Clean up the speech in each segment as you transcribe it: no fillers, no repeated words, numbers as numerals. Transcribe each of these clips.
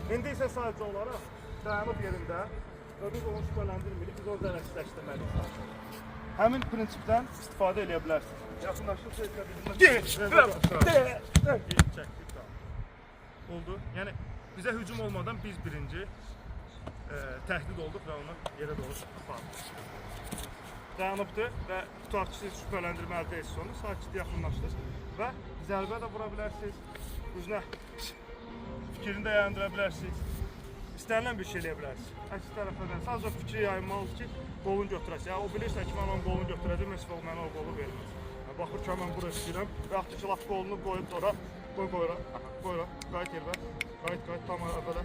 İndi isə sadəcə olaraq dayanıb yerində və biz onu şübhələndirmirik, biz onu zərərsizləşdirməliyik. Həmin prinsipdən istifadə edə bilərsiniz. Yaxınlaşırsa çəkdik. Oldu. Yəni bizə hücum olmadan biz birinci təhdid olduq və onu yerə doğru apardık. Dayanıbdır və tutarçısız şübhələndirmə əldə etsin onu, sakit yaxınlaşdınız və zərbə də vura bilərsiniz, üzünə fikrini də yayandıra bilərsiniz, istənilən bir şey eləyə bilərsiniz. Əks tərəfdən sadəcə fikri yayınmalısınız ki, qolunu götürəsiniz. Yəni o bilirsə ki, mən onun qolunu götürəcəm, heç vaxt mənə o qolu verməz. Baxır ki, mən bura istəyirəm və yaxud ki, laf qolunu qoyub ora, qoyura, qayıt yerə, qayıt, tam belə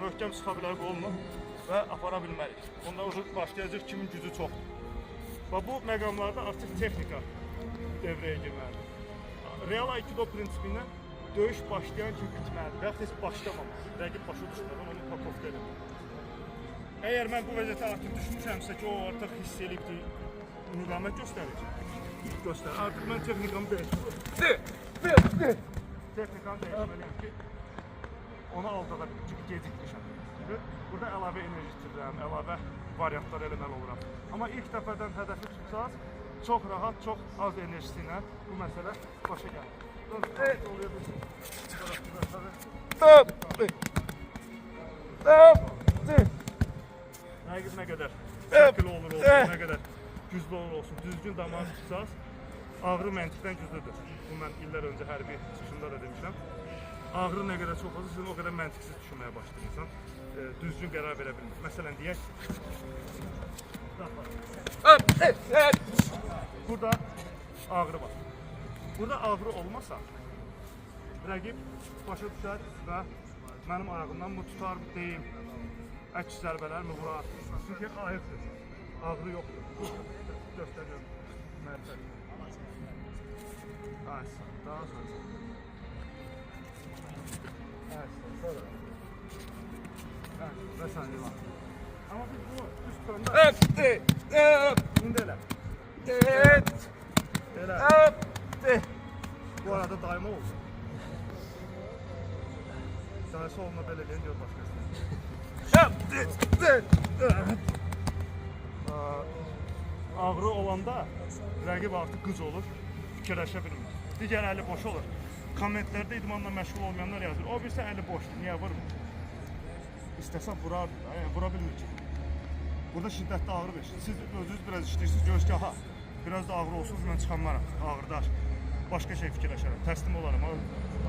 möhkəm sıxa bilər qolunu və apara bilmərik. Onda başlayacaq kimin gücü çoxdur. Və bu məqamlarda artıq texnika devrəyə girməlidir. Real Aikido prinsipindən döyüş başlayan kimi bitməlidir və yaxud heç başlamamaq. Rəqib başa düşmədən onu pakovda eləmək. Əgər mən bu vəziyyətə artıq düşmüşəmsə ki, o artıq hiss eləyibdir, müqamət göstərir. Artıq mən texnikamı dəyişməliyim. Texnikamı dəyişməliyim ki, onu aldada bilir, çünki gecikmişəm. Burada əlavə enerji itirirəm, əlavə variantlar eləməli oluram. Amma ilk dəfədən hədəfi tutsaz, çox rahat, çox az enerjisi ilə bu məsələ başa gəlir. Rəqib nə qədər şəkil olur olsun, nə qədər güclü olur olsun, düzgün damar tutsaz, ağrı məntiqdən güclüdür. Bu mən illər öncə hərbi çıxışında da demişəm. Ağrı nə qədər çox olsa, sizin o qədər məntiqsiz düşünməyə başlayırsan, düzgün qərar verə bilmir. Məsələn, deyək, burada ağrı var. Burada ağrı olmasa, rəqib başa düşər və mənim ayağımdan mı tutar, deyim, əks zərbələr mi vurar? Çünki ayıqdır, ağrı yoxdur. Göstəriyorum, mərfəq. Daha sonra. Və saniyə var. Amma biz bunu üst döndür. İndi elə. Elə. Bu arada daima olsun. Dayısı olma belə deyən gör başqası. Ağrı olanda rəqib artıq qıc olur, fikirləşə bilmir. Digər əli boş olur. Kommentlərdə idmanla məşğul olmayanlar yazır. O birisi əli boşdur, niyə vurmur? İstəsən vurardı da, yəni vura bilmir ki. Burada şiddətli ağrı verir. Siz özünüz biraz işləyirsiniz, görürsünüz ki, aha, biraz da ağrı olsunuz, mən çıxanmaram, ağrıdar. Başqa şey fikirləşərəm, təslim olarım.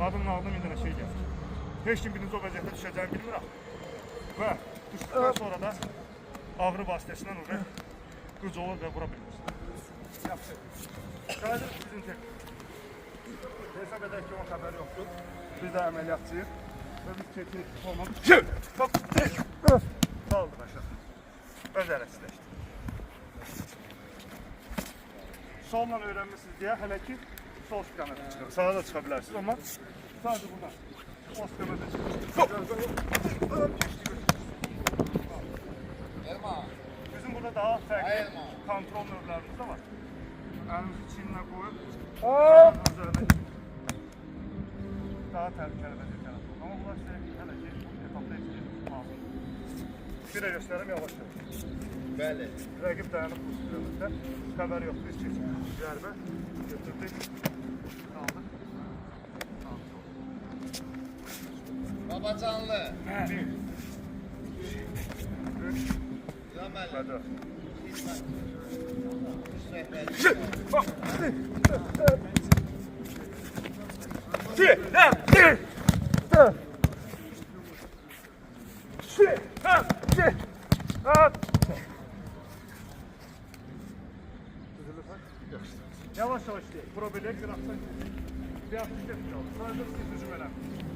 Adımın ağlına bir dənə şey gəlir. Heç kim birinci o vəziyyətə düşəcəyini bilmirəm. Və düşdükdən sonra da ağrı vasitəsindən oraya qıc olur və vura bilmirsiniz. Yaxşı. Qayıdırıq bizim texnik. Hesab edək ki, o xəbəri yoxdur. Biz də əməliyyatçıyıq və biz çəkilib olmadık. Qaldır aşağı. Öz ərəsləşdir. Solla öyrənmişsiniz deyə hələ ki, sol istiqamətə çıxır. Sağa da çıxa bilərsiniz, amma sadəcə buradan. O istiqamətə çıxır. Bizim burada daha fərqli kontrol növlərimiz də var. Əlimizi çiynlə qoyub, daha təhlükəli vəziyyətə olur. Amma bunlar sizə hələ ki, etapda heç lazım. Bir də göstərim, yavaş verir. Bəli. Rəqib dayanıb bu istiqamətdə. Xəbər yoxdur, biz keçirik. Zərbə, götürdük, aldıq. Babacanlı. Bir, üç, Yaməli. və dörd. Yavaş yavaş deyək. Probeler bir atsan. Bir hafif tepki alır. Sadece siz hücum eləmin.